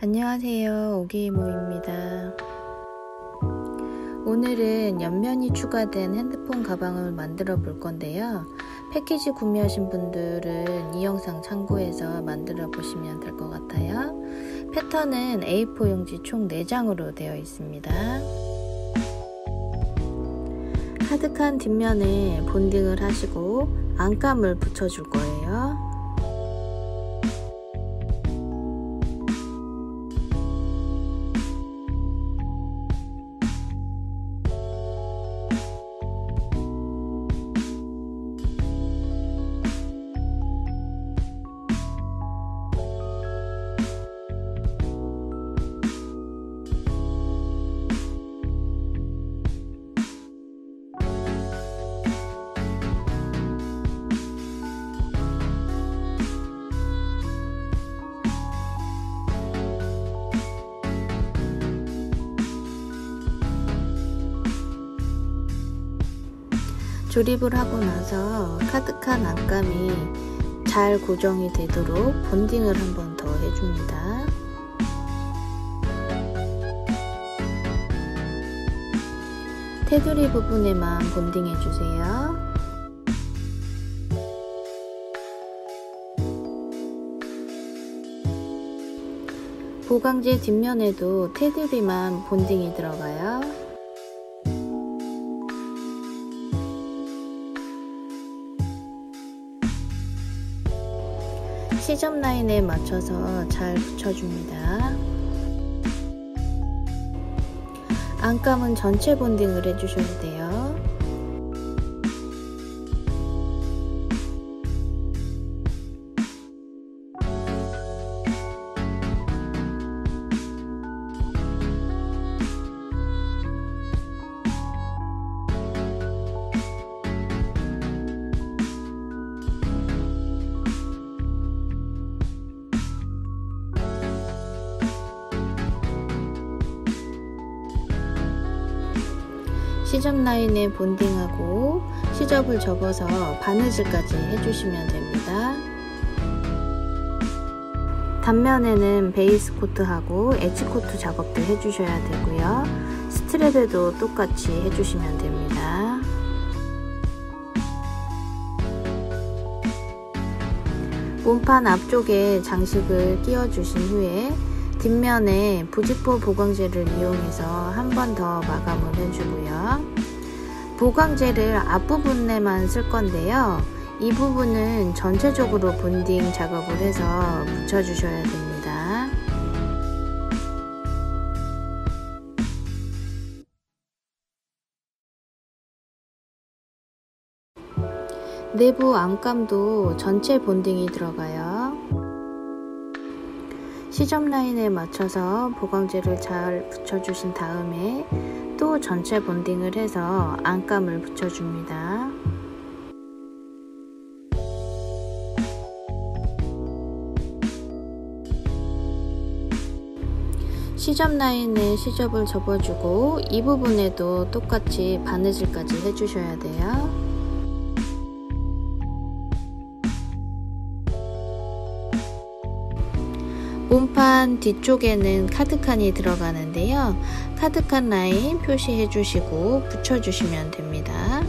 안녕하세요, 오기이모입니다. 오늘은 옆면이 추가된 핸드폰 가방을 만들어 볼 건데요. 패키지 구매하신 분들은 이 영상 참고해서 만들어 보시면 될 것 같아요. 패턴은 A4 용지 총 4장으로 되어 있습니다. 카드칸 뒷면에 본딩을 하시고 안감을 붙여줄 거예요. 조립을 하고 나서 카드칸 안감이 잘 고정이 되도록 본딩을 한 번 더 해줍니다. 테두리 부분에만 본딩 해주세요. 보강제 뒷면에도 테두리만 본딩이 들어가요. 시접 라인에 맞춰서 잘 붙여줍니다. 안감은 전체 본딩을 해주셔도 돼요. 시접 라인에 본딩하고 시접을 접어서 바느질까지 해주시면 됩니다. 단면에는 베이스 코트하고 엣지 코트 작업도 해주셔야 되고요. 스트랩에도 똑같이 해주시면 됩니다. 몸판 앞쪽에 장식을 끼워 주신 후에 뒷면에 부직포 보강제를 이용해서 한 번 더 마감을 해주고요. 보강제를 앞부분에만 쓸 건데요. 이 부분은 전체적으로 본딩 작업을 해서 붙여주셔야 됩니다. 내부 안감도 전체 본딩이 들어가요. 시접 라인에 맞춰서 보강제를 잘 붙여주신 다음에 또 전체 본딩을 해서 안감을 붙여줍니다. 시접 라인에 시접을 접어주고 이 부분에도 똑같이 바느질까지 해주셔야 돼요. 몸판 뒤쪽에는 카드칸이 들어가는데요. 카드칸 라인 표시해 주시고 붙여 주시면 됩니다.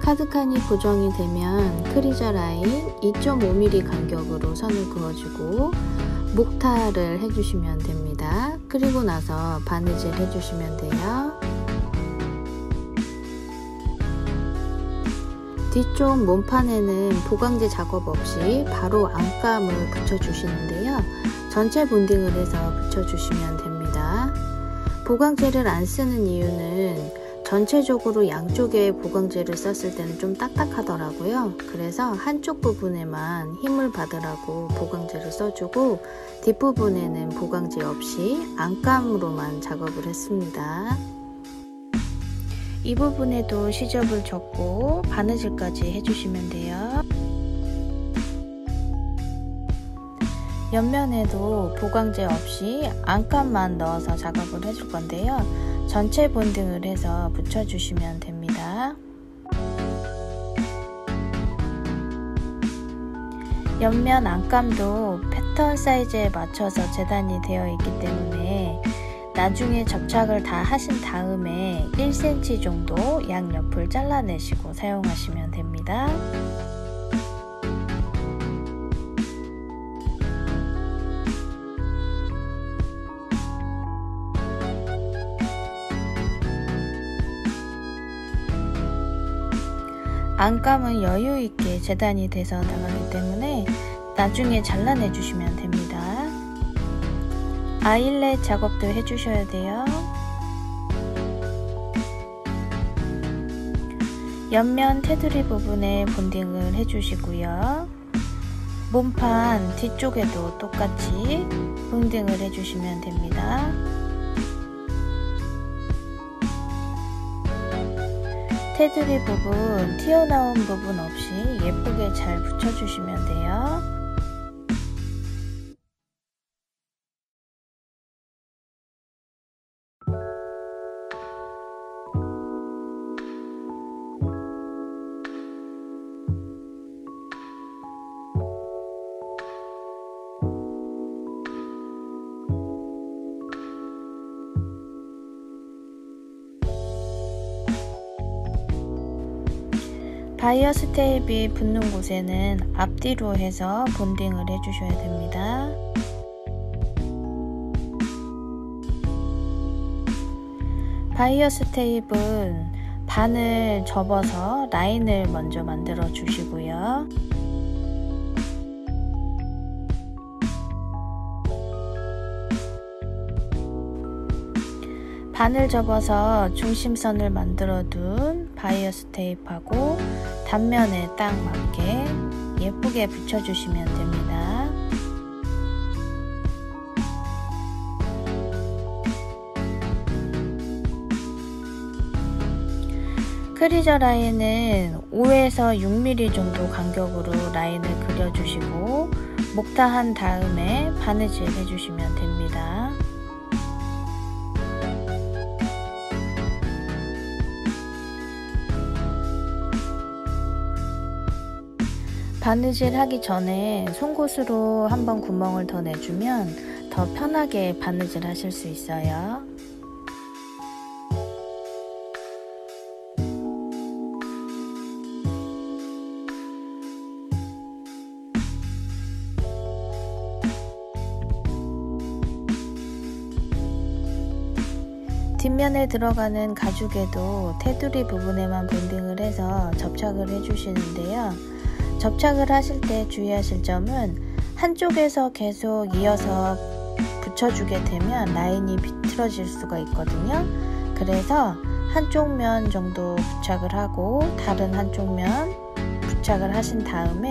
카드칸이 고정이 되면 크리저 라인 2.5mm 간격으로 선을 그어주고 목타를 해주시면 됩니다. 그리고 나서 바느질 해주시면 돼요. 뒤쪽 몸판에는 보강제 작업 없이 바로 안감을 붙여주시는데요. 전체 본딩을 해서 붙여주시면 됩니다. 보강제를 안 쓰는 이유는 전체적으로 양쪽에 보강제를 썼을 때는 좀 딱딱하더라고요. 그래서 한쪽 부분에만 힘을 받으라고 보강제를 써주고 뒷부분에는 보강제 없이 안감으로만 작업을 했습니다. 이 부분에도 시접을 접고 바느질까지 해주시면 돼요. 옆면에도 보강제 없이 안감만 넣어서 작업을 해줄 건데요. 전체 본딩을 해서 붙여주시면 됩니다. 옆면 안감도 패턴 사이즈에 맞춰서 재단이 되어 있기 때문에 나중에 접착을 다 하신 다음에 1cm 정도 양옆을 잘라내시고 사용하시면 됩니다. 안감은 여유있게 재단이 돼서 나가기 때문에 나중에 잘라내 주시면 됩니다. 아일렛 작업도 해주셔야 돼요. 옆면 테두리 부분에 본딩을 해주시고요. 몸판 뒤쪽에도 똑같이 본딩을 해주시면 됩니다. 테두리 부분 튀어나온 부분 없이 예쁘게 잘 붙여주시면 돼요. 바이어스 테이프가 붙는 곳에는 앞뒤로 해서 본딩을 해주셔야 됩니다. 바이어스 테이프는 반을 접어서 라인을 먼저 만들어 주시고요. 반을 접어서 중심선을 만들어 둔 바이어스 테이프하고 단면에 딱 맞게 예쁘게 붙여주시면 됩니다. 크리저 라인은 5에서 6mm 정도 간격으로 라인을 그려주시고 목타한 다음에 바느질 해주시면 됩니다. 바느질 하기 전에 송곳으로 한번 구멍을 더 내주면 더 편하게 바느질 하실 수 있어요. 뒷면에 들어가는 가죽에도 테두리 부분에만 본딩을 해서 접착을 해주시는데요. 접착을 하실 때 주의하실 점은 한쪽에서 계속 이어서 붙여주게 되면 라인이 비틀어질 수가 있거든요. 그래서 한쪽 면 정도 부착을 하고 다른 한쪽 면 부착을 하신 다음에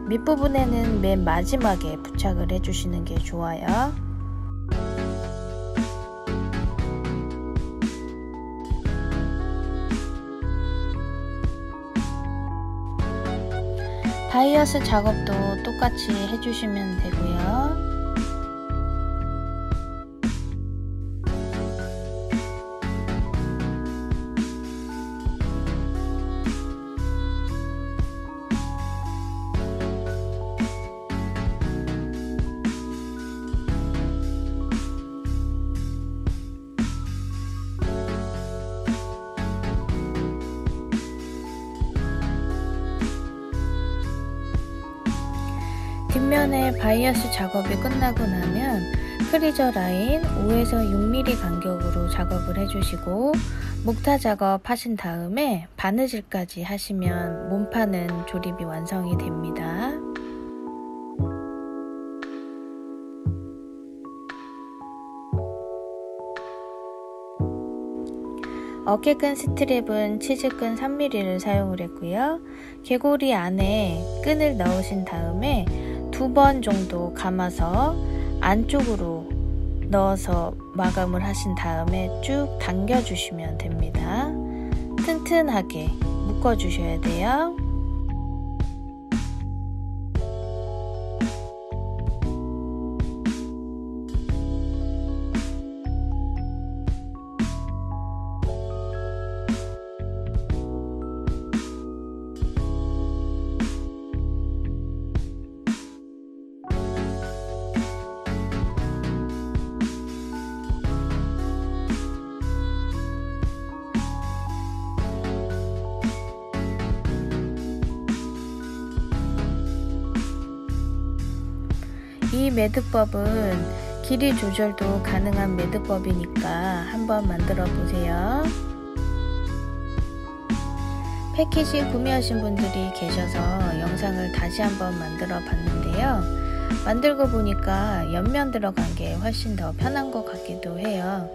밑부분에는 맨 마지막에 부착을 해주시는 게 좋아요. 바이어스 작업도 똑같이 해주시면 되고요. 뒷면에 바이어스 작업이 끝나고 나면 크리저 라인 5에서 6mm 간격으로 작업을 해주시고 목타 작업 하신 다음에 바느질까지 하시면 몸판은 조립이 완성이 됩니다. 어깨끈 스트랩은 치즈끈 3mm를 사용을 했고요. 개고리 안에 끈을 넣으신 다음에 2번 정도 감아서 안쪽으로 넣어서 마감을 하신 다음에 쭉 당겨 주시면 됩니다. 튼튼하게 묶어 주셔야 돼요. 이 매듭법은 길이 조절도 가능한 매듭법이니까 한번 만들어 보세요. 패키지 구매하신 분들이 계셔서 영상을 다시 한번 만들어 봤는데요. 만들고 보니까 옆면 들어간 게 훨씬 더 편한 것 같기도 해요.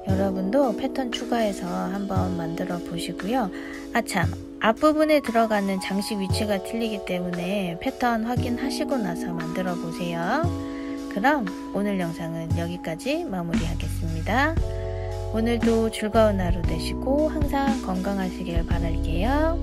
여러분도 패턴 추가해서 한번 만들어 보시고요. 아참, 앞부분에 들어가는 장식 위치가 틀리기 때문에 패턴 확인하시고 나서 만들어 보세요. 그럼 오늘 영상은 여기까지 마무리하겠습니다. 오늘도 즐거운 하루 되시고 항상 건강하시길 바랄게요.